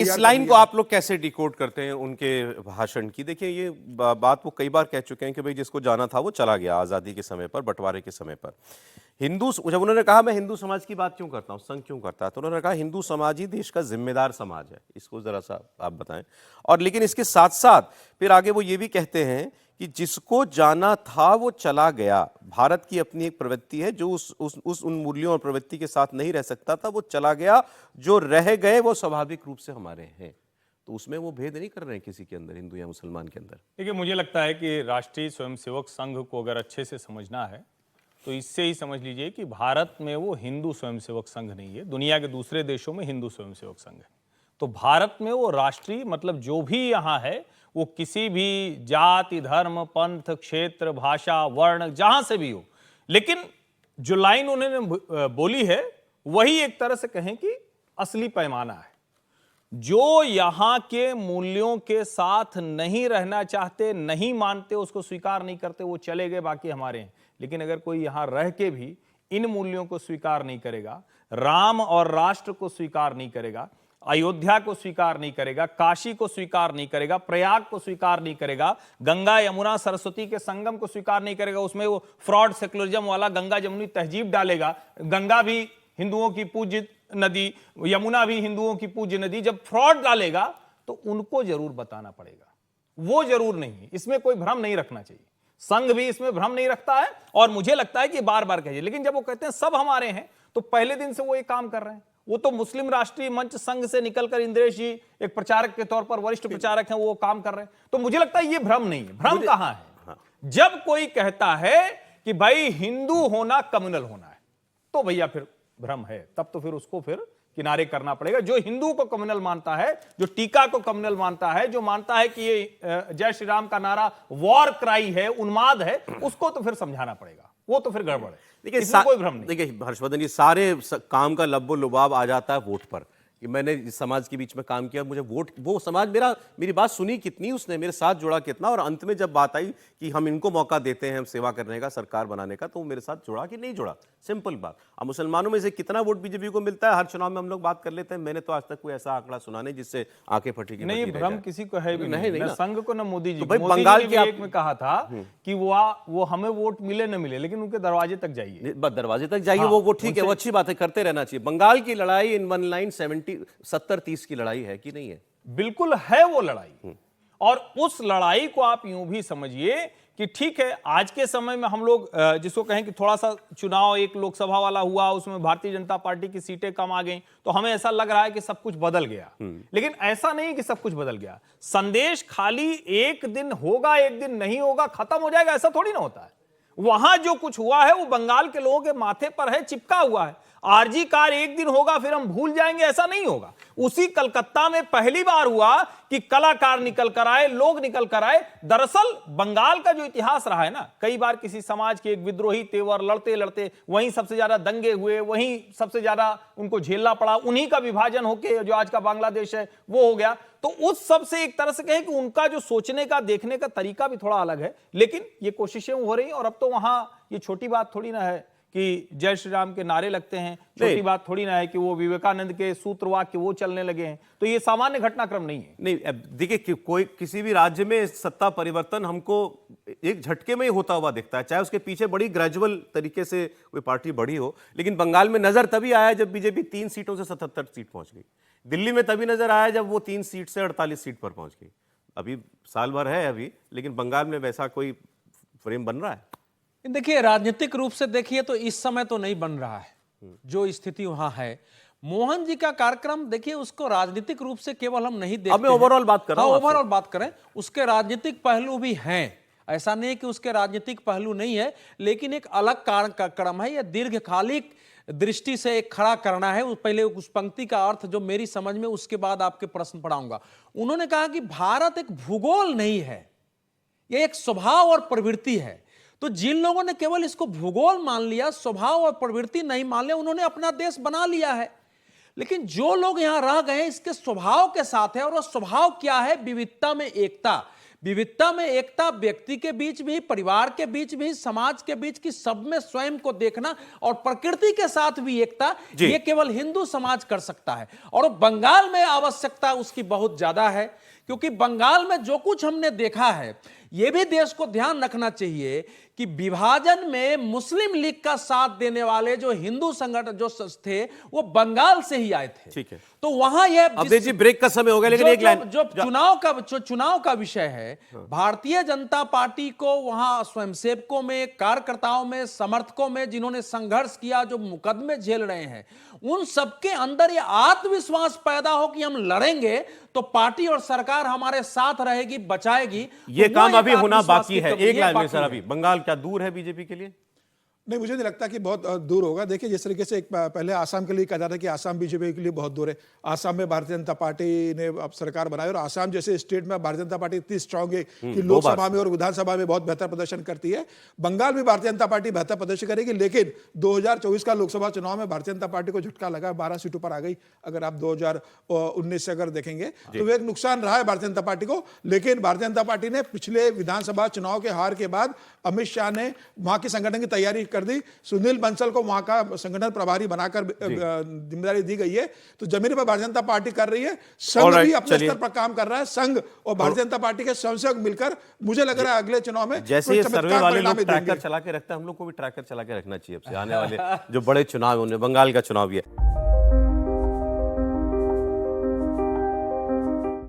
इस लाइन को आप लोग कैसे डिकोड करते हैं उनके भाषण की? देखिए, ये बात वो कई बार कह चुके हैं कि भाई जिसको जाना था वो चला गया आज़ादी के समय पर, बंटवारे के समय पर। जब उन्होंने कहा मैं हिंदू समाज की बात क्यों करता हूँ, संघ क्यों करता है, तो उन्होंने कहा हिंदू समाज ही देश का जिम्मेदार समाज है। इसको जरा सा आप बताएं। और लेकिन इसके साथ साथ फिर आगे वो ये भी कहते हैं कि जिसको जाना था वो चला गया। भारत की अपनी एक प्रवृत्ति है, जो उन मूल्यों और प्रवृत्ति के साथ नहीं रह सकता था वो चला गया, जो रह गए वो स्वाभाविक रूप से हमारे हैं। तो उसमें वो भेद नहीं कर रहे हैं किसी के अंदर, हिंदू या मुसलमान के अंदर। देखिए, मुझे लगता है कि राष्ट्रीय स्वयंसेवक संघ को अगर अच्छे से समझना है तो इससे ही समझ लीजिए कि भारत में वो हिंदू स्वयंसेवक संघ नहीं है, दुनिया के दूसरे देशों में हिंदू स्वयंसेवक संघ है। तो भारत में वो राष्ट्रीय मतलब जो भी यहाँ है वो किसी भी जाति, धर्म, पंथ, क्षेत्र, भाषा, वर्ण जहां से भी हो, लेकिन जो लाइन उन्होंने बोली है वही एक तरह से कहें कि असली पैमाना है। जो यहां के मूल्यों के साथ नहीं रहना चाहते, नहीं मानते, उसको स्वीकार नहीं करते, वो चले गए, बाकी हमारे हैं। लेकिन अगर कोई यहां रह के भी इन मूल्यों को स्वीकार नहीं करेगा, राम और राष्ट्र को स्वीकार नहीं करेगा, अयोध्या को स्वीकार नहीं करेगा, काशी को स्वीकार नहीं करेगा, प्रयाग को स्वीकार नहीं करेगा, गंगा यमुना सरस्वती के संगम को स्वीकार नहीं करेगा, उसमें वो फ्रॉड सेकुलरिज्म वाला गंगा जमुनी तहजीब डालेगा, गंगा भी हिंदुओं की पूज्य नदी, यमुना भी हिंदुओं की पूज्य नदी, जब फ्रॉड डालेगा तो उनको जरूर बताना पड़ेगा। वो जरूर नहीं, इसमें कोई भ्रम नहीं रखना चाहिए। संघ भी इसमें भ्रम नहीं रखता है और मुझे लगता है कि बार बार कहिए, लेकिन जब वो कहते हैं सब हमारे हैं तो पहले दिन से वो ये काम कर रहे हैं। वो तो मुस्लिम राष्ट्रीय मंच संघ से निकलकर इंद्रेश जी एक प्रचारक के तौर पर वरिष्ठ प्रचारक हैं, वो काम कर रहे हैं। तो मुझे लगता है ये भ्रम नहीं है। भ्रम कहां है? हाँ। जब कोई कहता है कि भाई हिंदू होना कम्युनल होना है, तो भैया फिर भ्रम है। तब तो फिर उसको फिर किनारे करना पड़ेगा। जो हिंदू को कम्युनल मानता है, जो टीका को कम्युनल मानता है, जो मानता है कि ये जय श्री राम का नारा वॉर क्राई है, उन्माद है, उसको तो फिर समझाना पड़ेगा। वो तो फिर गड़बड़ है। देखिए, कोई भ्रम नहीं। देखिए हर्षवर्धन, ये सारे काम का लब्बो लुबाब आ जाता है वोट पर कि मैंने इस समाज के बीच में काम किया, मुझे वोट, वो समाज मेरी बात सुनी कितनी, उसने मेरे साथ जुड़ा कितना, और अंत में जब बात आई कि हम इनको मौका देते हैं हम सेवा करने का, सरकार बनाने का, तो वो मेरे साथ जुड़ा कि नहीं जुड़ा। सिंपल बात। अब मुसलमानों में से कितना वोट बीजेपी को मिलता है, हर चुनाव में हम लोग बात कर लेते हैं। मैंने तो आज तक कोई ऐसा आंकड़ा सुना नहीं जिससे आंखें फटी की नहीं, भ्रम किसी को है भी नहीं, न संघ को न मोदी जी। तो भाई बंगाल की एक में कहा था कि वो हमें वोट मिले न मिले, लेकिन उनके दरवाजे तक जाइए, बस दरवाजे तक जाइए। वो ठीक है, वो अच्छी बात है, करते रहना चाहिए। बंगाल की लड़ाई इन वन लाइन 70-30 की लड़ाई है कि नहीं है? बिल्कुल है वो लड़ाई। और उस लड़ाई को आप यूं भी समझिए कि ठीक है, आज के समय में हम लोग जिसको कहें कि थोड़ा सा चुनाव एक लोकसभा वाला हुआ, उसमें भारतीय जनता पार्टी की सीटें कम आ गई, तो हमें ऐसा लग रहा है कि सब कुछ बदल गया। लेकिन ऐसा नहीं कि सब कुछ बदल गया। संदेश खाली एक दिन होगा, एक दिन नहीं होगा, खत्म हो जाएगा, ऐसा थोड़ी ना होता है। वहां जो कुछ हुआ है वो बंगाल के लोगों के माथे पर है, चिपका हुआ है। आरजी कार एक दिन होगा फिर हम भूल जाएंगे, ऐसा नहीं होगा। उसी कलकत्ता में पहली बार हुआ कि कलाकार निकल कर आए, लोग निकल कर आए। दरअसल बंगाल का जो इतिहास रहा है ना, कई बार किसी समाज के एक विद्रोही तेवर लड़ते लड़ते वहीं सबसे ज्यादा दंगे हुए, वहीं सबसे ज्यादा उनको झेलना पड़ा, उन्हीं का विभाजन होकर जो आज का बांग्लादेश है वो हो गया। तो उस सब से एक तरह से कहें कि उनका जो सोचने का, देखने का तरीका भी थोड़ा अलग है। लेकिन ये कोशिशें हो रही, और अब तो वहां ये छोटी बात थोड़ी ना है कि जय श्री राम के नारे लगते हैं, छोटी बात थोड़ी ना है कि वो विवेकानंद के सूत्र वाक्य वो चलने लगे हैं। तो ये सामान्य घटनाक्रम नहीं है। नहीं, देखिए कोई किसी भी राज्य में सत्ता परिवर्तन हमको एक झटके में ही होता हुआ दिखता है, चाहे उसके पीछे बड़ी ग्रेजुअल तरीके से कोई पार्टी बढ़ी हो। लेकिन बंगाल में नजर तभी आया जब बीजेपी 3 सीटों से 77 सीट पहुंच गई। दिल्ली में तभी नजर आया जब वो 3 सीट से 48 सीट पर पहुंच गई। अभी साल भर है अभी, लेकिन बंगाल में वैसा कोई फ्रेम बन रहा है? देखिए, राजनीतिक रूप से देखिए तो इस समय तो नहीं बन रहा है जो स्थिति वहां है। मोहन जी का कार्यक्रम देखिए, उसको राजनीतिक रूप से केवल हम नहीं देखते। अब मैं ओवरऑल बात कर रहा हूं। ओवरऑल बात करें, उसके राजनीतिक पहलू भी हैं, ऐसा नहीं कि उसके राजनीतिक पहलू नहीं है, लेकिन एक अलग कार्यक्रम है। यह दीर्घकालिक दृष्टि से एक खड़ा करना है। पहले उस पंक्ति का अर्थ जो मेरी समझ में, उसके बाद आपके प्रश्न पढ़ाऊंगा। उन्होंने कहा कि भारत एक भूगोल नहीं है, यह एक स्वभाव और प्रवृत्ति है। तो जिन लोगों ने केवल इसको भूगोल मान लिया, स्वभाव और प्रवृत्ति नहीं मान लिया, उन्होंने अपना देश बना लिया है। लेकिन जो लोग यहां रह गए इसके स्वभाव के साथ है, और वो स्वभाव क्या है? विविधता में एकता। विविधता में एकता, व्यक्ति के बीच भी, परिवार के बीच भी, समाज के बीच की, सब में स्वयं को देखना और प्रकृति के साथ भी एकता, ये केवल हिंदू समाज कर सकता है। और बंगाल में आवश्यकता उसकी बहुत ज्यादा है, क्योंकि बंगाल में जो कुछ हमने देखा है, यह भी देश को ध्यान रखना चाहिए कि विभाजन में मुस्लिम लीग का साथ देने वाले जो हिंदू संगठन जो थे, वो बंगाल से ही आए थे। ठीक है, तो वहां यह अवधेश जी ब्रेक का समय हो गया, लेकिन एक लाइन जो चुनाव का विषय है, भारतीय जनता पार्टी को वहां स्वयंसेवकों में, कार्यकर्ताओं में, समर्थकों में, जिन्होंने संघर्ष किया, जो मुकदमे झेल रहे हैं, उन सबके अंदर यह आत्मविश्वास पैदा हो कि हम लड़ेंगे तो पार्टी और सरकार हमारे साथ रहेगी, बचाएगी। ये तो काम वो अभी एक होना आत्मविश्वास बाकी की है। कमी एक लाइन में बाकी सर, है। अभी बंगाल क्या दूर है बीजेपी के लिए? नहीं, मुझे नहीं लगता कि बहुत दूर होगा। देखिए, जिस तरीके से एक पहले आसाम के लिए कहा जाता है कि आसाम बीजेपी के लिए बहुत दूर है। आसाम में भारतीय जनता पार्टी ने अब सरकार बनाई और आसाम जैसे स्टेट में भारतीय जनता पार्टी इतनी स्ट्रांग है कि लोकसभा में और विधानसभा में बहुत बेहतर प्रदर्शन करती है। बंगाल में भारतीय जनता पार्टी बेहतर प्रदर्शन करेगी, लेकिन 2024 का लोकसभा चुनाव में भारतीय जनता पार्टी को झटका लगा, 12 सीटों पर आ गई। अगर आप 2019 से अगर देखेंगे तो वो एक नुकसान रहा है भारतीय जनता पार्टी को। लेकिन भारतीय जनता पार्टी ने पिछले विधानसभा चुनाव के हार के बाद अमित शाह ने वहां की संगठन की तैयारी कर दी, सुनील बंसल को वहां का संगठन प्रभारी बनाकर जिम्मेदारी दी गई है। तो जमीन पर भारतीय जनता पार्टी कर रही है, संघ भी अपने स्तर पर काम कर रहा है। संघ और भारतीय जनता पार्टी के स्वयंसेवक मिलकर, मुझे लग रहा है अगले चुनाव में जैसे ये सर्वे वाले लोग ट्रैकर देंगे। चला के रखते हैं, हम लोग को भी ट्रैकर चला के रखना चाहिए अब से आने वाले जो बड़े चुनाव है, उनमें बंगाल का चुनाव भी है।